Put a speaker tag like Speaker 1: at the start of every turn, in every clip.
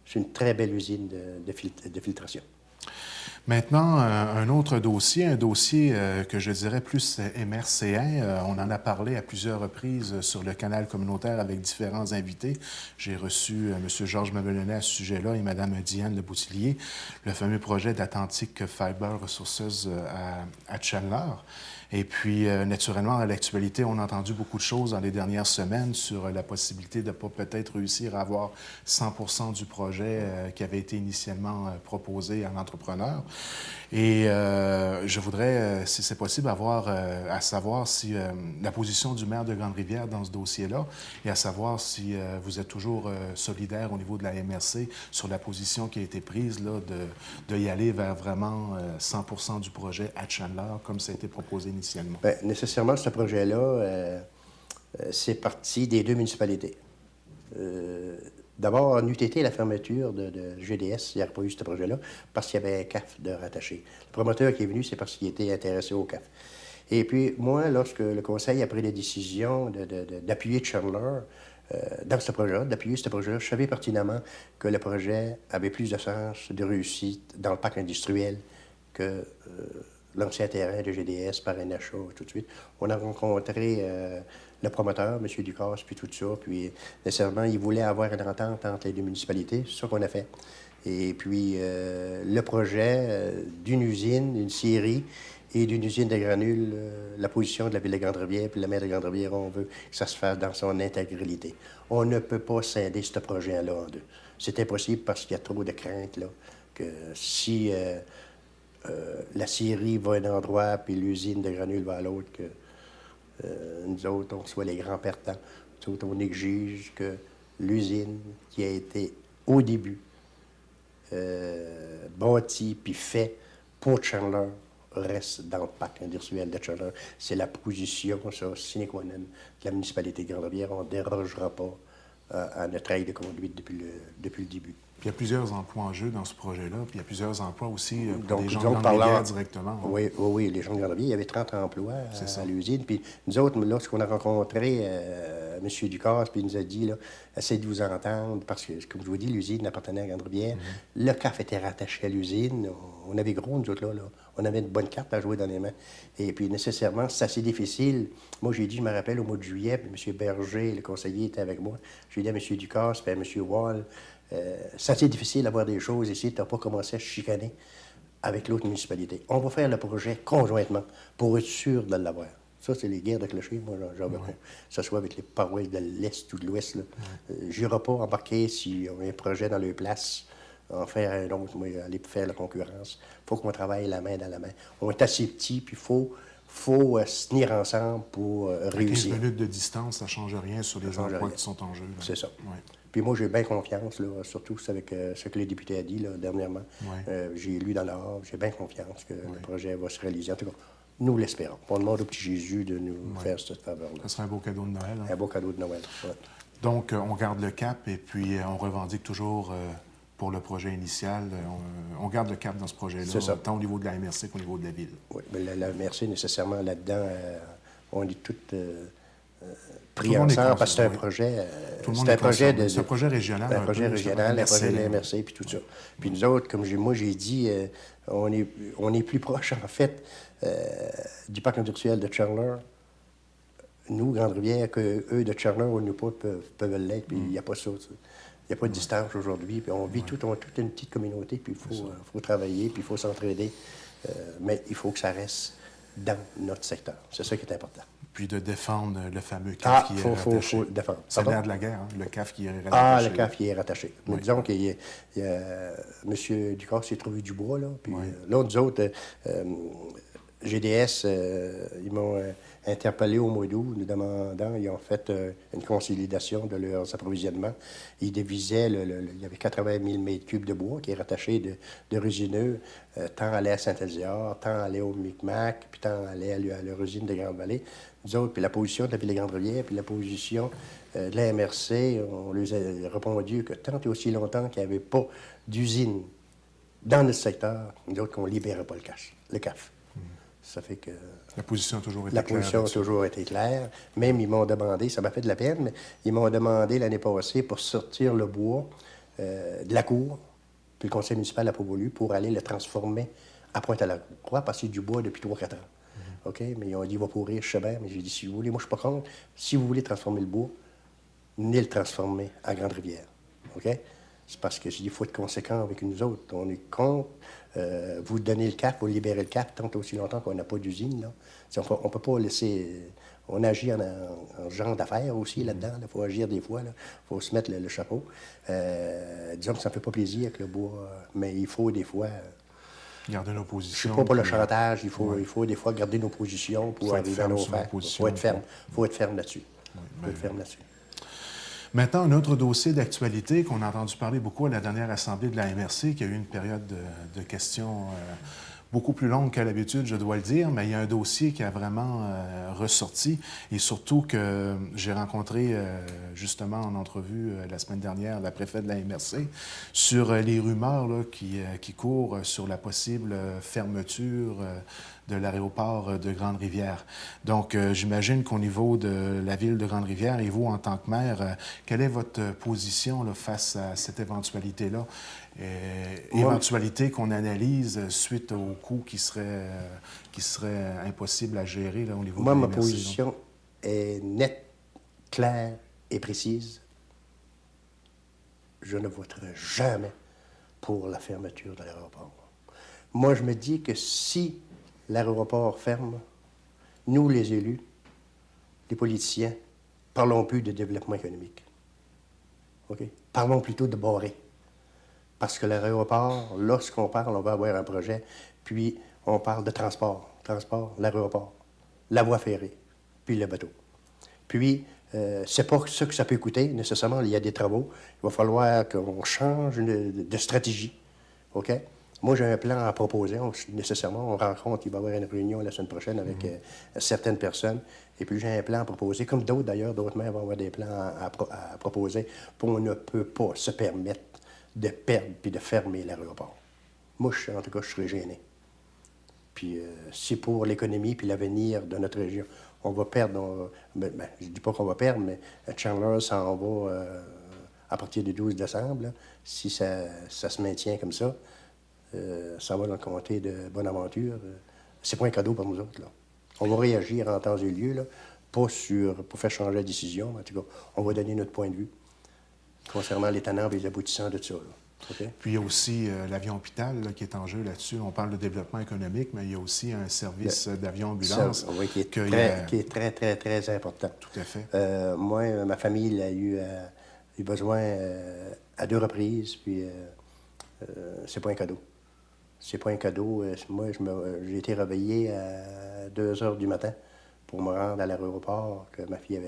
Speaker 1: C'est une très belle usine de filtration.
Speaker 2: Maintenant, un autre dossier, que je dirais plus MRC1. On en a parlé à plusieurs reprises sur le canal communautaire avec différents invités. J'ai reçu M. Georges Mabelonnet à ce sujet-là et Mme Diane Leboutillier, le fameux projet d'Atlantic Fiber Resources à Chandler. Et puis, naturellement, à l'actualité, on a entendu beaucoup de choses dans les dernières semaines sur la possibilité de pas peut-être réussir à avoir 100 du projet qui avait été initialement proposé à l'entrepreneur. Et je voudrais, si c'est possible, à savoir si la position du maire de Grande-Rivière dans ce dossier-là et à savoir si vous êtes toujours solidaire au niveau de la MRC sur la position qui a été prise là, de y aller vers vraiment 100 du projet à Chandler, comme ça a été proposé initialement.
Speaker 1: Bien, nécessairement, ce projet-là, c'est parti des deux municipalités. D'abord, en eût été la fermeture de GDS, il n'y aurait pas eu ce projet-là, parce qu'il y avait un CAF de rattaché. Le promoteur qui est venu, c'est parce qu'il était intéressé au CAF. Et puis, moi, lorsque le conseil a pris la décision d'appuyer Chandler dans ce projet-là, je savais pertinemment que le projet avait plus de sens de réussite dans le parc industriel que l'ancien terrain de GDS par un achat tout de suite. On a rencontré le promoteur, M. Ducasse, puis tout ça, puis nécessairement, il voulait avoir une entente entre les deux municipalités. C'est ça qu'on a fait. Et puis, le projet d'une usine, une scierie et d'une usine de granules, la position de la Ville de Grande-Rivière, puis la maire de Grande-Rivière, on veut que ça se fasse dans son intégralité. On ne peut pas scinder ce projet-là en deux. C'est impossible parce qu'il y a trop de craintes, là, que si la scierie va à un endroit, puis l'usine de granules va à l'autre, que nous autres, on soit les grands perdants. Nous autres, on exige que l'usine qui a été, au début, bâtie puis fait pour Chandler reste dans le parc industriel de Chandler. C'est la position, ça, sine qua non, de la municipalité de Grande-Rivière. On ne dérogera pas à notre règle de conduite depuis le début.
Speaker 2: Puis il y a plusieurs emplois en jeu dans ce projet-là, puis il y a plusieurs emplois aussi pour
Speaker 1: Donc,
Speaker 2: des gens de Grande-Rivière directement. Hein.
Speaker 1: Oui, les gens de Grande-Rivière, il y avait 30 emplois à l'usine. Puis nous autres, lorsqu'on a rencontré M. Ducasse, puis il nous a dit, là, essayez de vous entendre, parce que, comme je vous dis, l'usine appartenait à Grande-Rivière. Le CAF était rattaché à l'usine. On avait gros, nous autres, là. On avait une bonne carte à jouer dans les mains. Et puis, nécessairement, c'est assez difficile. Moi, j'ai dit, je me rappelle, au mois de juillet, puis M. Berger, le conseiller, était avec moi. J'ai dit à M. Ducasse, puis à M. Wall, c'est assez difficile d'avoir des choses ici. Tu n'as pas commencé à chicaner avec l'autre municipalité. On va faire le projet conjointement pour être sûr de l'avoir. Ça, c'est les guerres de clochers. Moi, j'en veux pas. Que ce soit avec les paroisses de l'Est ou de l'Ouest. Je n'irai pas embarquer si on a un projet dans leur place, en faire un autre, moi, aller faire la concurrence. Il faut qu'on travaille la main dans la main. On est assez petits, puis il faut se tenir ensemble pour réussir.
Speaker 2: 15 minutes de distance, ça ne change rien sur les emplois qui sont en jeu.
Speaker 1: C'est ça.
Speaker 2: Ouais.
Speaker 1: Puis moi, j'ai bien confiance, là, surtout avec ce que le député a dit là, dernièrement. J'ai lu dans l'art, j'ai bien confiance que le projet va se réaliser. En tout cas, nous l'espérons. On demande au petit Jésus de nous faire cette faveur-là.
Speaker 2: Ça serait un beau cadeau de Noël. Hein?
Speaker 1: Un beau cadeau de Noël,
Speaker 2: Donc, on garde le cap et puis on revendique toujours pour le projet initial. On garde le cap dans ce projet-là, tant au niveau de la MRC qu'au niveau de la Ville.
Speaker 1: Oui, mais la MRC, nécessairement, là-dedans, on est toutes pris ensemble parce que c'est un projet.
Speaker 2: C'est un projet régional.
Speaker 1: Un projet régional, un projet de la MRC, puis tout ça. Puis nous autres, comme moi j'ai dit, on est plus proche, en fait, du parc industriel de Chandler, nous, Grande-Rivière, qu'eux de Chandler, au Newport, peuvent l'être, puis il n'y a pas ça. Il n'y a pas de distance aujourd'hui, puis on vit toute une petite communauté, puis il faut travailler, puis il faut s'entraider, mais il faut que ça reste dans notre secteur. C'est ça qui est important.
Speaker 2: Puis de défendre le fameux CAF qui est rattaché.
Speaker 1: Faut défendre.
Speaker 2: C'est l'air de la guerre, hein? Le CAF qui est rattaché.
Speaker 1: Ah, le CAF qui est rattaché. Mais disons qu'il y a M. Ducasse s'est trouvé du bois, là. Puis là, nous autres, GDS, ils m'ont interpellé au mois d'août, nous demandant, ils ont fait une consolidation de leurs approvisionnements. Ils devisaient, il y avait 80 000 mètres cubes de bois qui est rattaché de résineux, tant allait à Saint-Éliard, tant allait au Micmac, puis tant allait à leur usine de Grande-Vallée. Nous autres, puis la position de la Ville de Grande-Rivière, puis la position de la MRC, on leur a répondu que tant et aussi longtemps qu'il n'y avait pas d'usine dans notre secteur, nous autres, qu'on ne libérait pas le CAF. Ça fait que...
Speaker 2: La position a toujours été claire.
Speaker 1: La position a toujours été claire. Même, ils m'ont demandé, ça m'a fait de la peine, mais ils m'ont demandé l'année passée pour sortir le bois de la Cour, puis le conseil municipal n'a pas voulu pour aller le transformer à Pointe-à-la-Croix, parce que c'est du bois depuis 3-4 ans. OK? Mais ils ont dit, il va pourrir, je sais bien, mais j'ai dit, si vous voulez, moi, je ne suis pas contre. Si vous voulez transformer le bois, venez le transformer à Grande-Rivière. OK? C'est parce que j'ai dit, il faut être conséquent avec nous autres. On est contre. Vous donnez le CAF, vous libérez le CAF tant aussi longtemps qu'on n'a pas d'usine. Là. On ne peut pas laisser. On agit en genre d'affaires aussi là-dedans. Il faut agir des fois. Il faut se mettre le chapeau. Disons que ça ne fait pas plaisir avec le bois, mais il faut des fois.
Speaker 2: Garder nos
Speaker 1: Je
Speaker 2: positions.
Speaker 1: ne suis pas pour le chantage. Il faut des fois garder nos positions pour arriver à nos fins. Il faut être ferme. Il faut être ferme là-dessus. Il faut être ferme là-dessus.
Speaker 2: Maintenant, un autre dossier d'actualité qu'on a entendu parler beaucoup à la dernière assemblée de la MRC, qui a eu une période de questions beaucoup plus longue qu'à l'habitude, je dois le dire, mais il y a un dossier qui a vraiment ressorti, et surtout que j'ai rencontré justement en entrevue la semaine dernière la préfète de la MRC sur les rumeurs là, qui courent sur la possible fermeture de l'aéroport de Grande-Rivière. Donc, j'imagine qu'au niveau de la ville de Grande-Rivière, et vous, en tant que maire, quelle est votre position là, face à cette éventualité-là? Éventualité qu'on analyse suite au coût qui serait impossible à gérer là, au niveau de la
Speaker 1: MRC. Moi, ma
Speaker 2: MRC,
Speaker 1: position est nette, claire et précise. Je ne voterai jamais pour la fermeture de l'aéroport. Moi, je me dis que si l'aéroport ferme, nous, les élus, les politiciens, parlons plus de développement économique. OK? Parlons plutôt de barrer. Parce que l'aéroport, lorsqu'on parle, on va avoir un projet, puis on parle de transport. Transport, l'aéroport, la voie ferrée, puis le bateau. Puis, c'est pas ça que ça peut coûter, nécessairement. Il y a des travaux. Il va falloir qu'on change de stratégie. OK? Moi, j'ai un plan à proposer. Nécessairement, on rencontre, il va y avoir une réunion la semaine prochaine avec certaines personnes. Et puis, j'ai un plan à proposer, comme d'autres d'ailleurs, d'autres maires vont avoir des plans à proposer. Puis on ne peut pas se permettre de perdre puis de fermer l'aéroport. Moi, en tout cas, je serais gêné. Puis, c'est pour l'économie puis l'avenir de notre région. On va perdre, je ne dis pas qu'on va perdre, mais Chandler s'en va à partir du 12 décembre. Là. Si ça se maintient comme ça, ça va dans le comté de Bonaventure. C'est pas un cadeau pour nous autres. Là. On va réagir en temps et lieu, là, pas pour faire changer la décision, mais en tout cas, on va donner notre point de vue concernant les tenants et les aboutissants de ça. Là. Okay?
Speaker 2: Puis il y a aussi l'avion hôpital là, qui est en jeu là-dessus. On parle de développement économique, mais il y a aussi un service d'avion-ambulance
Speaker 1: oui, qui est très, très, très important.
Speaker 2: Tout à fait.
Speaker 1: Moi, ma famille a eu besoin à 2 reprises, puis c'est pas un cadeau. C'est pas un cadeau. Moi, j'ai été réveillé à 2 heures du matin pour me rendre à l'aéroport, que ma fille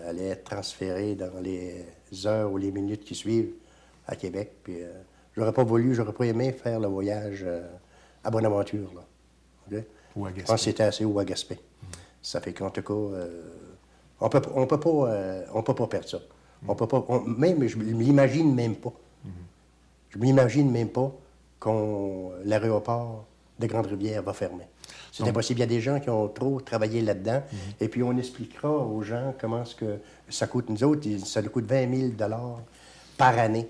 Speaker 1: allait être transférée dans les heures ou les minutes qui suivent à Québec. Puis j'aurais pas aimé faire le voyage à Bonaventure. Là. Okay?
Speaker 2: Ou à Gaspé.
Speaker 1: Je pense que c'était assez, ou à Gaspé. Ça fait qu'en tout cas, on peut pas perdre ça. On peut pas, même, je ne l'imagine même pas. Je ne m'imagine même pas l'aéroport de Grande-Rivière va fermer. C'est impossible. Il y a des gens qui ont trop travaillé là-dedans. Et puis, on expliquera aux gens comment ça coûte. Nous autres, ça nous coûte 20 000 par année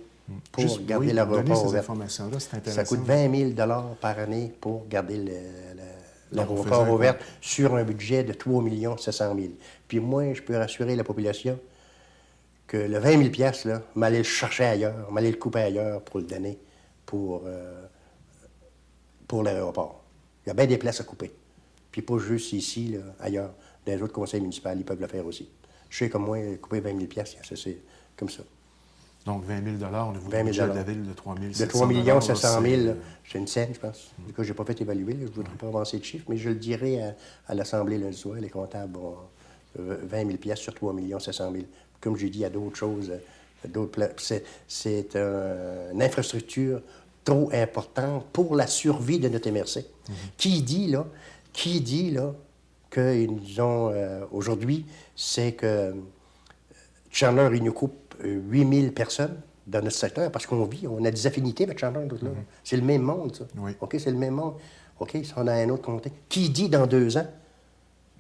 Speaker 1: pour garder l'aéroport ouvert. Ça coûte 20 000 par année pour garder l'aéroport ouvert sur un budget de 3 700 000. Puis moi, je peux rassurer la population que le 20 000 là, m'allait le chercher ailleurs, m'allait le couper ailleurs pour le donner pour l'aéroport. Il y a bien des places à couper. Puis pas juste ici, là, ailleurs. Dans les autres conseils municipaux, ils peuvent le faire aussi. Je sais comme moi, couper 20 000 c'est comme ça.
Speaker 2: Donc 20 000 au niveau du budget de la ville de 3 700
Speaker 1: de 3 700 000, c'est une scène, je pense. Du coup, je n'ai pas fait évaluer, là, je ne voudrais pas avancer de chiffres, mais je le dirai à l'Assemblée lundi soir. Les comptables ont 20 000 sur 3 700 000. Comme j'ai dit, il y a d'autres choses, c'est une infrastructure trop importante pour la survie de notre MRC. Qui dit là qu'ils ont aujourd'hui, c'est que Chandler, il nous coupe 8 000 personnes dans notre secteur parce qu'on vit, on a des affinités avec Chandler. C'est le même monde, ça.
Speaker 2: Oui.
Speaker 1: OK, c'est le même monde. OK, ça, on a un autre comté. Qui dit dans 2 ans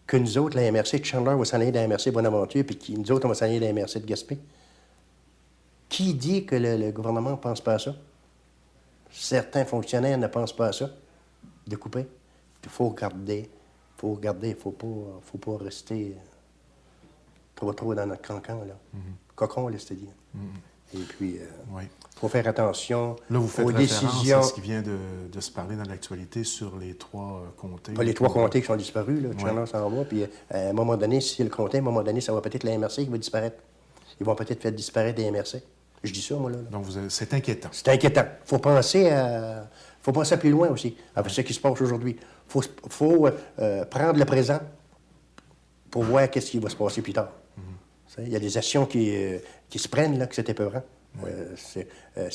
Speaker 1: que nous autres, la MRC de Chandler va s'en aller dans la MRC Bonaventure, puis nous autres, on va s'en aller dans la MRC de Gaspé? Qui dit que le gouvernement ne pense pas à ça? Certains fonctionnaires ne pensent pas à ça, de couper. Il faut regarder, il ne faut pas rester trop dans notre cancan, là. Cocon, là, c'est-à-dire. Et puis,
Speaker 2: Oui.
Speaker 1: il faut faire attention
Speaker 2: Là, vous faites
Speaker 1: aux
Speaker 2: référence
Speaker 1: décisions.
Speaker 2: à ce qui vient de se parler dans l'actualité sur les 3 comtés.
Speaker 1: Les 3 comtés qui sont disparus, là, Tchernos-en-Bas, puis à un moment donné, si le comté, à un moment donné, ça va peut-être la MRC qui va disparaître. Ils vont peut-être faire disparaître les MRC. Je dis ça, moi, là.
Speaker 2: Donc, c'est inquiétant.
Speaker 1: C'est inquiétant. Il faut penser à plus loin aussi, avec ce qui se passe aujourd'hui. Il faut prendre le présent pour voir qu'est-ce qui va se passer plus tard. Il y a des actions qui se prennent, là, que c'est épeurant. C'est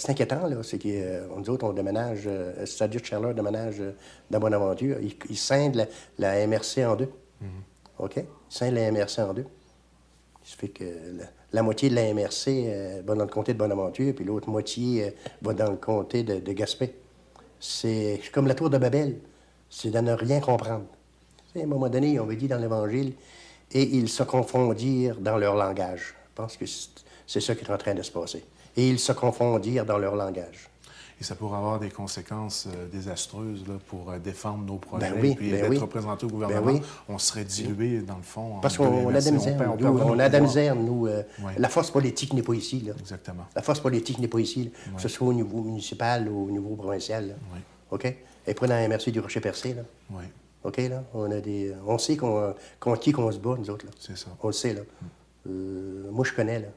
Speaker 1: inquiétant, là. C'est nous autres, on déménage, Stadia Chandler déménage dans Bonaventure. Ils scindent la MRC en deux. OK? Ils scindent la MRC en deux. Ça fait que la moitié de la MRC va dans le comté de Bonaventure, puis l'autre moitié va dans le comté de Gaspé. C'est comme la tour de Babel. C'est de ne rien comprendre. À un moment donné, on veut dire dans l'Évangile, et ils se confondirent dans leur langage. Je pense que c'est ça qui est en train de se passer. Et ils se confondirent dans leur langage.
Speaker 2: Et ça pourrait avoir des conséquences désastreuses là, pour défendre nos projets.
Speaker 1: Ben oui,
Speaker 2: puis
Speaker 1: ben
Speaker 2: d'être
Speaker 1: oui.
Speaker 2: représenté au gouvernement,
Speaker 1: Ben oui.
Speaker 2: on serait dilué, dans le fond.
Speaker 1: Parce qu'on a de la misère. On a de la misère, nous. La force politique n'est pas ici, là.
Speaker 2: Exactement.
Speaker 1: La force politique n'est pas ici, là. Que ce soit au niveau municipal ou au niveau provincial, là.
Speaker 2: Oui.
Speaker 1: OK? Et prenez la MRC du Rocher-Percé, là.
Speaker 2: Oui.
Speaker 1: OK, là? On sait contre qui qu'on se bat, nous autres, là.
Speaker 2: C'est ça.
Speaker 1: On le sait, là. Moi, je connais, là.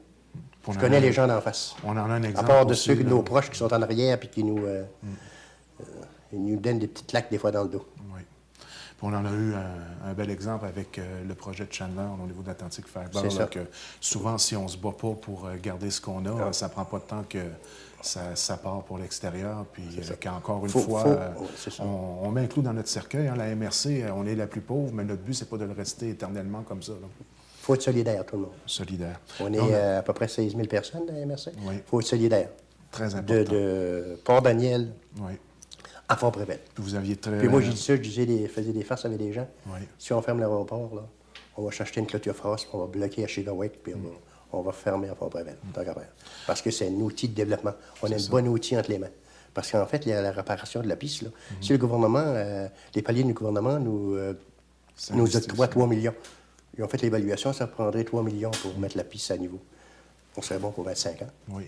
Speaker 2: On
Speaker 1: Je connais les gens d'en face.
Speaker 2: On en a un exemple.
Speaker 1: À part de
Speaker 2: aussi,
Speaker 1: ceux de
Speaker 2: là.
Speaker 1: nos proches qui sont en arrière et qui nous donnent des petites claques des fois dans le dos.
Speaker 2: Oui. Puis on en a eu un bel exemple avec le projet de Chandler au niveau d'Atlantic Fiber.
Speaker 1: C'est ça.
Speaker 2: Que souvent, si on ne se bat pas pour garder ce qu'on a, ça ne prend pas de temps que ça part pour l'extérieur. Puis qu'encore une fois, on met un clou dans notre cercueil. Hein. La MRC, on est la plus pauvre, mais notre but, c'est pas de le rester éternellement comme ça.
Speaker 1: Il faut être solidaire, tout le monde.
Speaker 2: Solidaire.
Speaker 1: On est à peu près 16 000 personnes dans la MRC.
Speaker 2: Oui.
Speaker 1: Il faut être solidaire.
Speaker 2: Très important.
Speaker 1: De Port-Daniel
Speaker 2: Oui.
Speaker 1: à Fort-Prével.
Speaker 2: Puis vous aviez très...
Speaker 1: Puis moi, j'ai dit ça, faisais des farces avec des gens.
Speaker 2: Oui.
Speaker 1: Si on ferme l'aéroport, là, on va chercher une clôture frost, puis on va bloquer à Chigawick, puis on va fermer à Fort-Prével, tant qu'à faire. Parce que c'est un outil de développement. On a un bon outil entre les mains. Parce qu'en fait, il y a la réparation de la piste. Là. Si le gouvernement, les paliers du gouvernement nous octroient 3 millions. Ils ont fait l'évaluation, ça prendrait 3 millions pour mettre la piste à niveau. On serait bon pour 25 ans.
Speaker 2: Oui.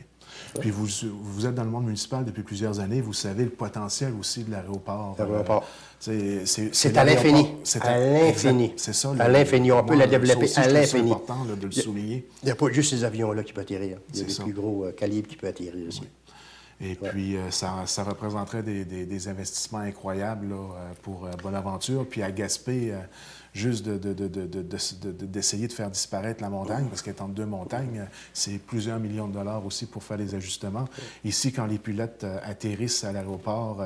Speaker 2: Puis vous êtes dans le monde municipal depuis plusieurs années. Vous savez le potentiel aussi de l'aéroport.
Speaker 1: L'aéroport.
Speaker 2: C'est
Speaker 1: à l'infini.
Speaker 2: À
Speaker 1: l'infini.
Speaker 2: C'est ça.
Speaker 1: À l'infini. On peut la développer à l'infini.
Speaker 2: C'est important là, de le souligner.
Speaker 1: Il n'y a pas juste ces avions-là qui peuvent atterrir. Il y a des
Speaker 2: ça.
Speaker 1: plus gros calibres qui peuvent atterrir aussi.
Speaker 2: Oui. Et puis, ça représenterait des investissements incroyables là, pour Bonaventure. Puis à Gaspé, juste d'essayer de faire disparaître la montagne, parce qu'être entre deux montagnes, c'est plusieurs millions de dollars aussi pour faire des ajustements. Ici, quand les pilotes atterrissent à l'aéroport,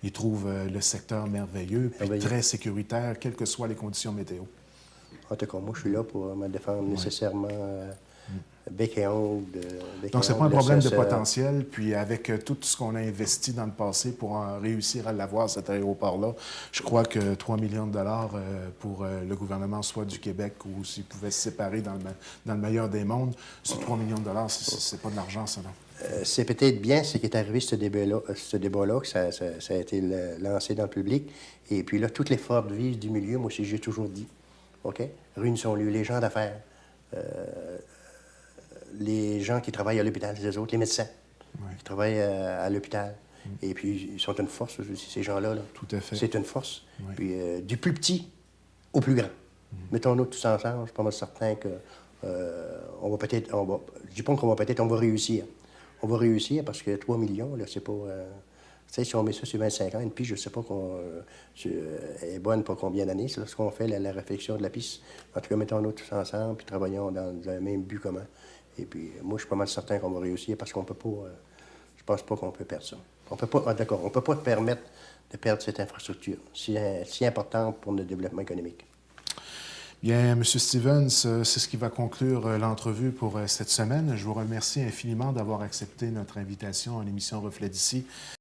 Speaker 2: ils trouvent le secteur merveilleux, puis très sécuritaire, quelles que soient les conditions météo.
Speaker 1: En tout cas, moi, je suis là pour me défendre nécessairement bec et ongle.
Speaker 2: Donc, c'est pas un problème de potentiel. Puis, avec tout ce qu'on a investi dans le passé pour réussir à l'avoir, cet aéroport-là, je crois que 3 millions de dollars pour le gouvernement, soit du Québec ou s'il pouvait se séparer dans le meilleur des mondes, ce 3 millions de dollars, c'est pas de l'argent, ça, non?
Speaker 1: C'est peut-être bien ce qui est arrivé, ce débat-là, que ça a été lancé dans le public. Et puis là, toutes les forces vives du milieu, moi aussi, j'ai toujours dit, OK? Réunissons-le, les gens d'affaires, les gens qui travaillent à l'hôpital, les autres, les médecins qui travaillent à l'hôpital. Et puis, ils sont une force aussi, ces gens-là. Là.
Speaker 2: Tout à fait.
Speaker 1: C'est une force. Oui. Puis, du plus petit au plus grand. Mettons-nous tous ensemble, je suis pas mal certain que on va peut-être, je dis pas qu'on va peut-être, on va réussir. On va réussir parce que 3 millions, là, c'est pas... tu sais, si on met ça sur 25 ans, une piste, je sais pas est bonne pour combien d'années. C'est lorsqu'on fait la réflexion de la piste. En tout cas, mettons-nous tous ensemble, puis travaillons dans le même but commun. Et puis, moi, je suis pas mal certain qu'on va réussir parce qu'on peut pas... je pense pas qu'on peut perdre ça. On peut pas... d'accord, on peut pas permettre de perdre cette infrastructure si importante pour notre développement économique.
Speaker 2: Bien, M. Stevens, c'est ce qui va conclure l'entrevue pour cette semaine. Je vous remercie infiniment d'avoir accepté notre invitation à l'émission Reflet d'ici.